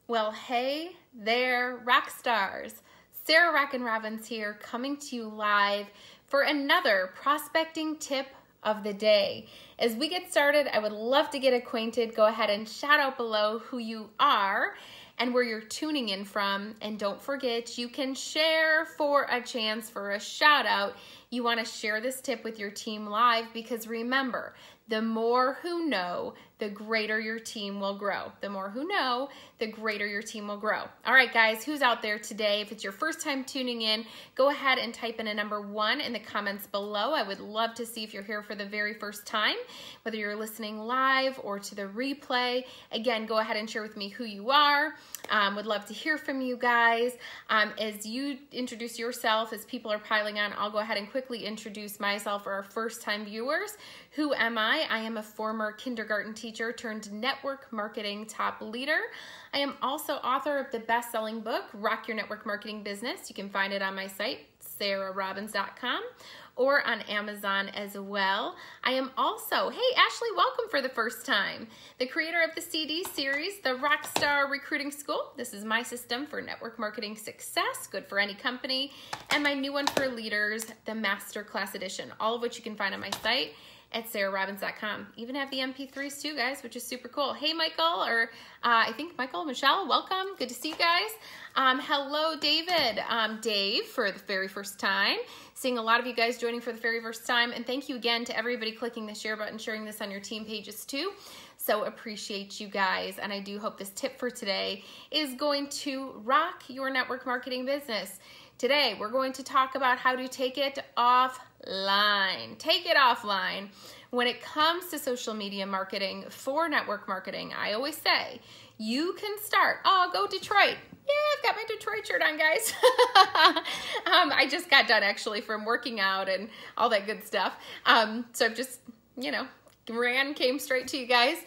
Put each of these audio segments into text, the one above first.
Well, hey there, rock stars. Sarah Rockin' Robbins here, coming to you live for another prospecting tip of the day. As we get started, I would love to get acquainted. Go ahead and shout out below who you are and where you're tuning in from. And don't forget, you can share for a chance for a shout out. You want to share this tip with your team live, because remember, the more who know, the greater your team will grow. The more who know, the greater your team will grow. All right, guys, who's out there today? If it's your first time tuning in, go ahead and type in a number 1 in the comments below. I would love to see if you're here for the very first time, whether you're listening live or to the replay. Again, go ahead and share with me who you are. Would love to hear from you guys. As you introduce yourself, as people are piling on, I'll go ahead and quickly introduce myself for our first-time viewers. Who am I? I am a former kindergarten teacher turned network marketing top leader. I am also author of the best-selling book, Rock Your Network Marketing Business. You can find it on my site, sarahrobbins.com, or on Amazon as well. I am also, hey, Ashley, welcome for the first time, the creator of the CD series, the Rockstar Recruiting School. This is my system for network marketing success, good for any company, and my new one for leaders, the Masterclass Edition, all of which you can find on my site at sarahrobbins.com. Even have the MP3s too, guys, which is super cool. Hey, Michael, or I think Michael, Michelle, welcome. Good to see you guys. Hello, David. Dave, for the very first time. Seeing a lot of you guys joining for the very first time. And thank you again to everybody clicking the share button, sharing this on your team pages too. So appreciate you guys. And I do hope this tip for today is going to rock your network marketing business. Today, we're going to talk about how to take it offline. Take it offline. When it comes to social media marketing for network marketing, I always say, you can start. Oh, go Detroit. Yeah, I've got my Detroit shirt on, guys. I just got done actually from working out and all that good stuff. So I've just, came straight to you guys.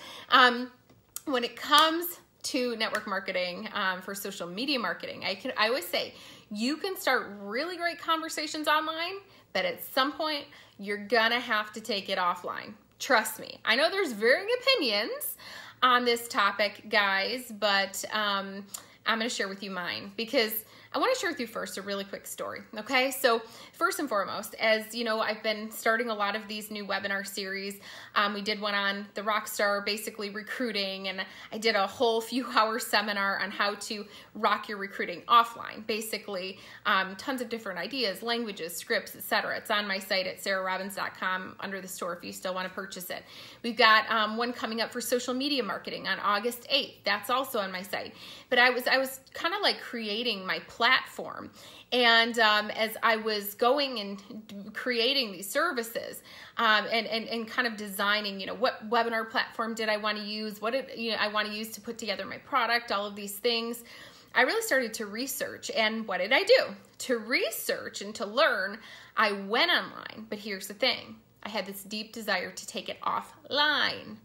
When it comes to network marketing for social media marketing, I always say, you can start really great conversations online, but at some point, you're gonna have to take it offline. Trust me. I know there's varying opinions on this topic, guys, but I'm gonna share with you mine, because I want to share with you first a really quick story, okay? So first and foremost, as you know, I've been starting a lot of these new webinar series. We did one on the Rockstar, basically recruiting, and I did a whole few-hour seminar on how to rock your recruiting offline. Basically, tons of different ideas, languages, scripts, etc. It's on my site at sarahrobbins.com under the store if you still want to purchase it. We've got one coming up for social media marketing on August 8th. That's also on my site. But I was kind of like creating my platform. And as I was going and creating these services and kind of designing, what webinar platform did I want to use, what did I want to use to put together my product, all of these things, I really started to research. And what did I do? To research and to learn, I went online. But here's the thing. I had this deep desire to take it offline.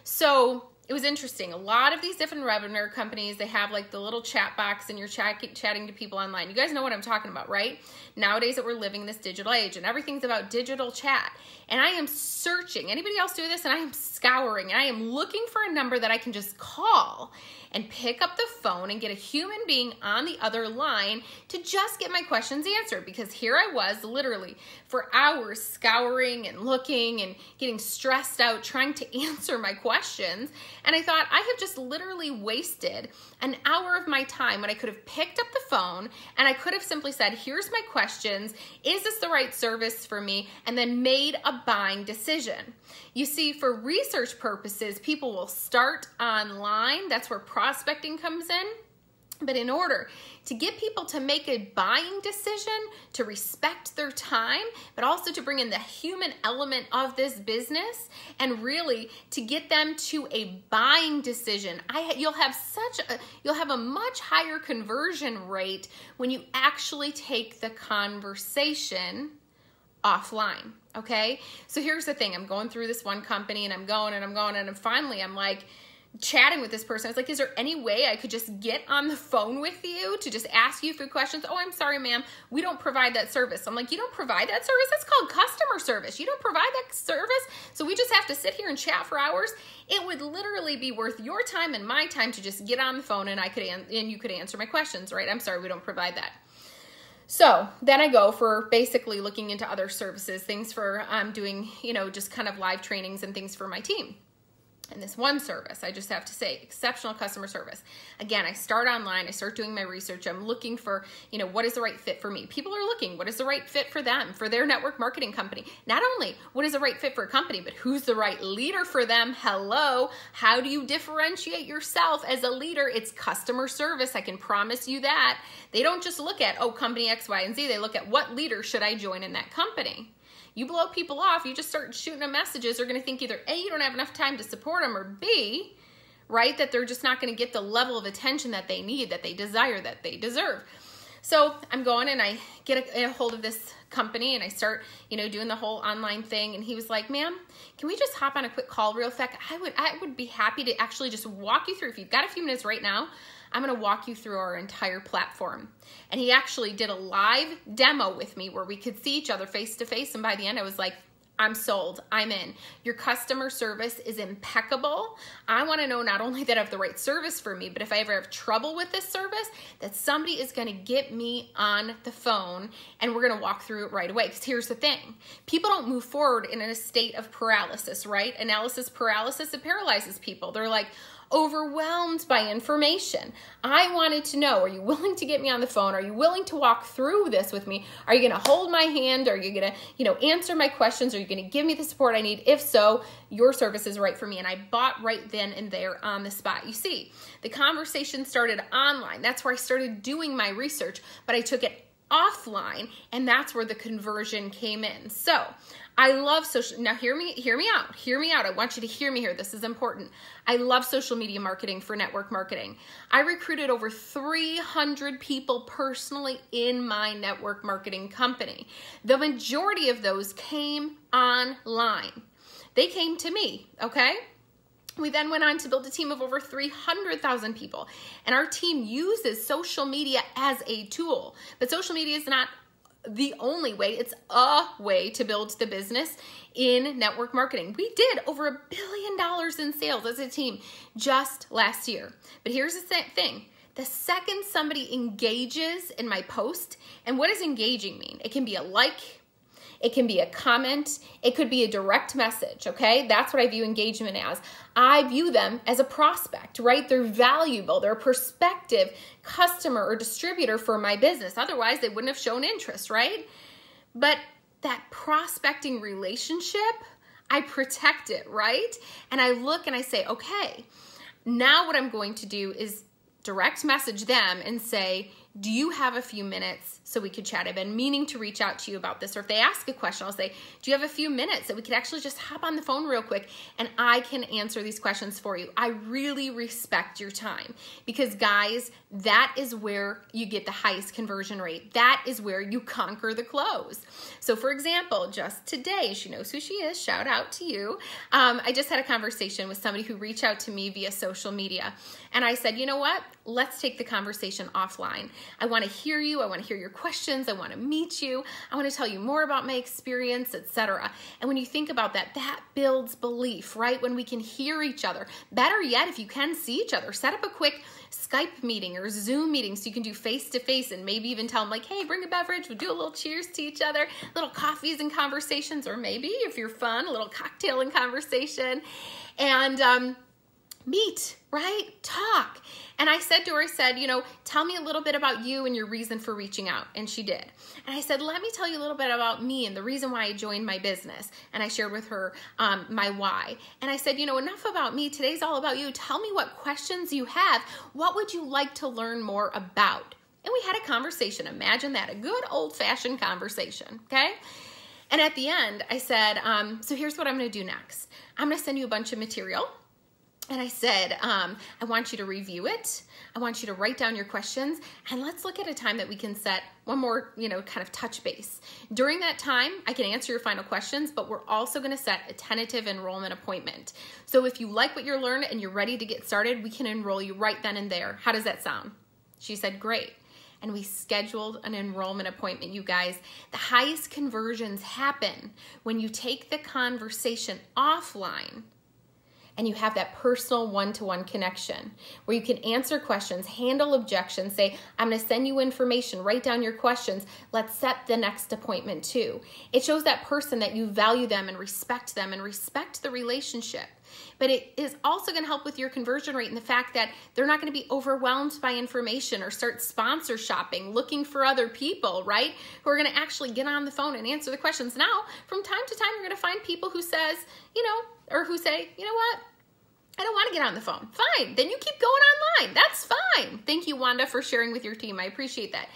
So it was interesting. A lot of these different webinar companies, they have like the little chat box and you're chatting to people online. You guys know what I'm talking about, right? Nowadays that we're living this digital age and everything's about digital chat. And I am searching. Anybody else do this? And I am scouring and I am looking for a number that I can just call and pick up the phone and get a human being on the other line to just get my questions answered. Because here I was literally for hours scouring and looking and getting stressed out trying to answer my questions. And I thought, I have just literally wasted an hour of my time when I could have picked up the phone and I could have simply said, here's my questions. Is this the right service for me? And then made a buying decision. You see, for research purposes, people will start online. That's where prospecting comes in. But in order to get people to make a buying decision, to respect their time, but also to bring in the human element of this business and really to get them to a buying decision, you'll have a much higher conversion rate when you actually take the conversation offline. Okay, so here's the thing. I'm going through this one company and I'm going and finally I'm like, chatting with this person. I was like, is there any way I could just get on the phone with you to just ask you a few questions? Oh, I'm sorry, ma'am. We don't provide that service. I'm like, you don't provide that service? That's called customer service. You don't provide that service? So we just have to sit here and chat for hours? It would literally be worth your time and my time to just get on the phone and you could answer my questions, right? I'm sorry, we don't provide that. So then I go for basically looking into other services, things for doing, just kind of live trainings and things for my team. And this one service, I just have to say, exceptional customer service. Again, I start online, I start doing my research. I'm looking for, what is the right fit for me? People are looking, what is the right fit for them, for their network marketing company? Not only what is the right fit for a company, but who's the right leader for them? Hello, how do you differentiate yourself as a leader? It's customer service, I can promise you that. They don't just look at, company X, Y, and Z. They look at what leader should I join in that company. You blow people off, you just start shooting them messages, they're going to think either A, you don't have enough time to support them, or B, right, that they're just not going to get the level of attention that they need, that they desire, that they deserve. So I'm going and I get a hold of this company and I start, doing the whole online thing. And he was like, ma'am, can we just hop on a quick call real quick? I would be happy to actually just walk you through. If you've got a few minutes right now, I'm going to walk you through our entire platform. And he actually did a live demo with me where we could see each other face to face. And by the end, I was like, I'm sold. I'm in. Your customer service is impeccable. I want to know not only that I have the right service for me, but if I ever have trouble with this service, that somebody is going to get me on the phone and we're going to walk through it right away. Because here's the thing. People don't move forward in a state of paralysis, right? Analysis paralysis, it paralyzes people. They're like, overwhelmed by information. I wanted to know, are you willing to get me on the phone? Are you willing to walk through this with me? Are you going to hold my hand? Are you going to, answer my questions? Are you going to give me the support I need? If so, your service is right for me. And I bought right then and there on the spot. You see, the conversation started online. That's where I started doing my research, but I took it offline, and that's where the conversion came in. So I love social. Now hear me out. I want you to hear me here. This is important. I love social media marketing for network marketing. I recruited over 300 people personally in my network marketing company. The majority of those came online. They came to me, okay? We then went on to build a team of over 300,000 people. And our team uses social media as a tool. But social media is not the only way. It's a way to build the business in network marketing. We did over $1 billion in sales as a team just last year. But here's the thing. The second somebody engages in my post, and what does engaging mean? It can be a like, it can be a comment, it could be a direct message, okay? That's what I view engagement as. I view them as a prospect, right? They're valuable. They're a prospective customer or distributor for my business. Otherwise, they wouldn't have shown interest, right? But that prospecting relationship, I protect it, right? And I look and I say, okay, now what I'm going to do is direct message them and say, do you have a few minutes so we could chat? I've been meaning to reach out to you about this. Or if they ask a question, I'll say, do you have a few minutes that we could actually just hop on the phone real quick and I can answer these questions for you? I really respect your time because, guys, that is where you get the highest conversion rate. That is where you conquer the close. So, for example, just today, she knows who she is. Shout out to you. I just had a conversation with somebody who reached out to me via social media. And I said, you know what? Let's take the conversation offline. I want to hear you. I want to hear your questions. I want to meet you. I want to tell you more about my experience, etc. And when you think about that, that builds belief, right? When we can hear each other. Better yet, if you can see each other, set up a quick Skype meeting or Zoom meeting so you can do face-to-face and maybe even tell them like, hey, bring a beverage. We'll do a little cheers to each other, little coffees and conversations, or maybe if you're fun, a little cocktail and conversation. And meet, right? Talk. And I said to her, you know, tell me a little bit about you and your reason for reaching out. And she did. And I said, let me tell you a little bit about me and the reason why I joined my business. And I shared with her my why. And I said, you know, enough about me. Today's all about you. Tell me what questions you have. What would you like to learn more about? And we had a conversation. Imagine that, a good old-fashioned conversation, okay? And at the end, I said, so here's what I'm going to do next. I'm going to send you a bunch of material. And I said, I want you to review it. I want you to write down your questions, and let's look at a time that we can set one more, kind of touch base. During that time, I can answer your final questions, but we're also going to set a tentative enrollment appointment. So if you like what you're learning and you're ready to get started, we can enroll you right then and there. How does that sound? She said, great. And we scheduled an enrollment appointment, you guys. The highest conversions happen when you take the conversation offline and you have that personal one-to-one connection where you can answer questions, handle objections, say, I'm going to send you information, write down your questions, let's set the next appointment too. It shows that person that you value them and respect the relationship. But it is also going to help with your conversion rate and the fact that they're not going to be overwhelmed by information or start sponsor shopping, looking for other people, right, who are going to actually get on the phone and answer the questions. Now, from time to time, you're going to find people who says, who say, you know what? I don't want to get on the phone. Fine. Then you keep going online. That's fine. Thank you, Wanda, for sharing with your team. I appreciate that.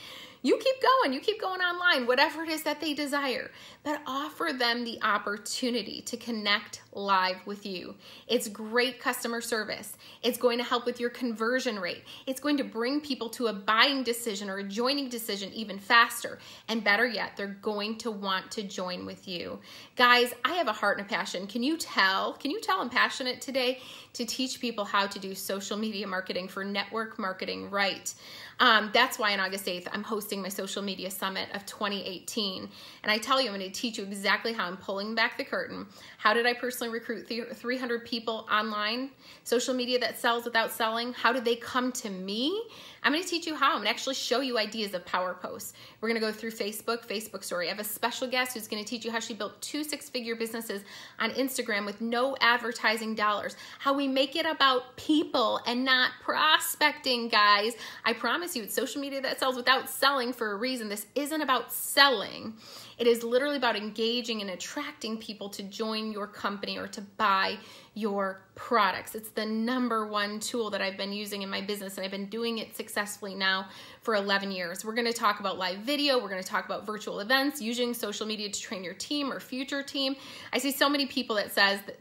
You keep going. You keep going online, whatever it is that they desire. But offer them the opportunity to connect live with you. It's great customer service. It's going to help with your conversion rate. It's going to bring people to a buying decision or a joining decision even faster. And better yet, they're going to want to join with you. Guys, I have a heart and a passion. Can you tell I'm passionate today to teach people how to do social media marketing for network marketing right? That's why on August 8th, I'm hosting my social media summit of 2018. And I tell you, I'm going to teach you exactly how I'm pulling back the curtain. How did I personally recruit 300 people online, social media that sells without selling? How did they come to me? I'm going to teach you how. I'm going to actually show you ideas of power posts. We're going to go through Facebook story. I have a special guest who's going to teach you how she built 2 six-figure businesses on Instagram with no advertising dollars. How we make it about people and not prospecting, guys. I promise you, it's social media that sells without selling for a reason. This isn't about selling. It is literally about engaging and attracting people to join your company or to buy your products. It's the #1 tool that I've been using in my business, and I've been doing it successfully now for 11 years. We're going to talk about live video. We're going to talk about virtual events, using social media to train your team or future team. I see so many people that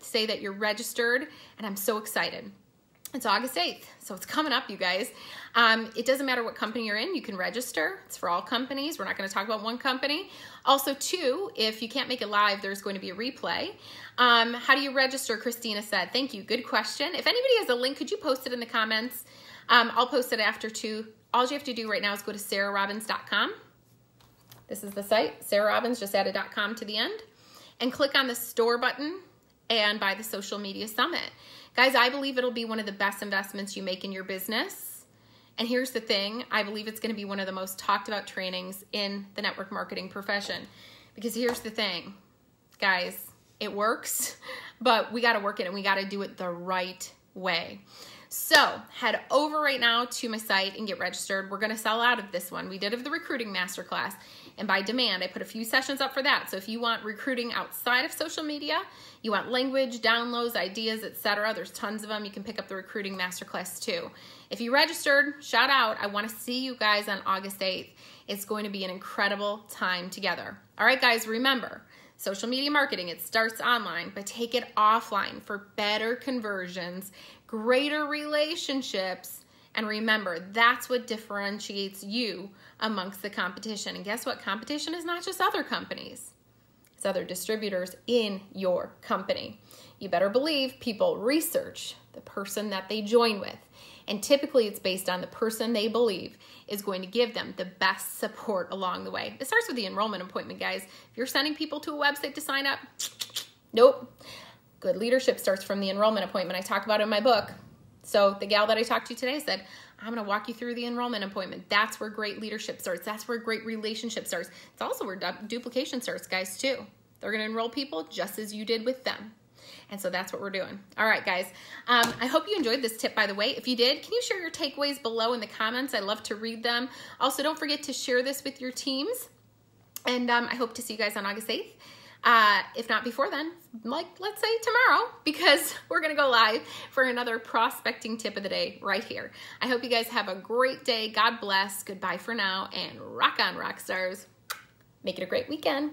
say that you're registered, and I'm so excited. It's August 8th, so it's coming up, you guys. It doesn't matter what company you're in. You can register. It's for all companies. We're not going to talk about one company. Also, too, if you can't make it live, there's going to be a replay. How do you register? Christina said. Thank you. Good question. If anybody has a link, could you post it in the comments? I'll post it after, too. All you have to do right now is go to sarahrobbins.com. This is the site. Sarah Robbins, just add a .com to the end. And click on the store button and buy the Social Media Summit. Guys, I believe it'll be one of the best investments you make in your business. And here's the thing, I believe it's going to be one of the most talked about trainings in the network marketing profession. Because here's the thing, guys, it works, but we got to work it and we got to do it the right way. So head over right now to my site and get registered. We're going to sell out of this one. We did have the recruiting masterclass, and by demand, I put a few sessions up for that. So if you want recruiting outside of social media, you want language, downloads, ideas, etc., there's tons of them. You can pick up the recruiting masterclass too. If you registered, shout out. I want to see you guys on August 8th. It's going to be an incredible time together. All right, guys, remember, social media marketing, it starts online, but take it offline for better conversions, greater relationships, and remember, that's what differentiates you amongst the competition. And guess what? Competition is not just other companies. It's other distributors in your company. You better believe people research the person that they join with. And typically it's based on the person they believe is going to give them the best support along the way. It starts with the enrollment appointment, guys. If you're sending people to a website to sign up, nope. Good leadership starts from the enrollment appointment. I talk about it in my book. So the gal that I talked to today said, I'm going to walk you through the enrollment appointment. That's where great leadership starts. That's where great relationship starts. It's also where duplication starts, guys, too. They're going to enroll people just as you did with them. And so that's what we're doing. All right, guys. I hope you enjoyed this tip, by the way. If you did, can you share your takeaways below in the comments? I love to read them. Also, don't forget to share this with your teams. And I hope to see you guys on August 8th. If not before then, like let's say tomorrow, because we're going to go live for another prospecting tip of the day right here. I hope you guys have a great day. God bless. Goodbye for now, and rock on, rock stars. Make it a great weekend.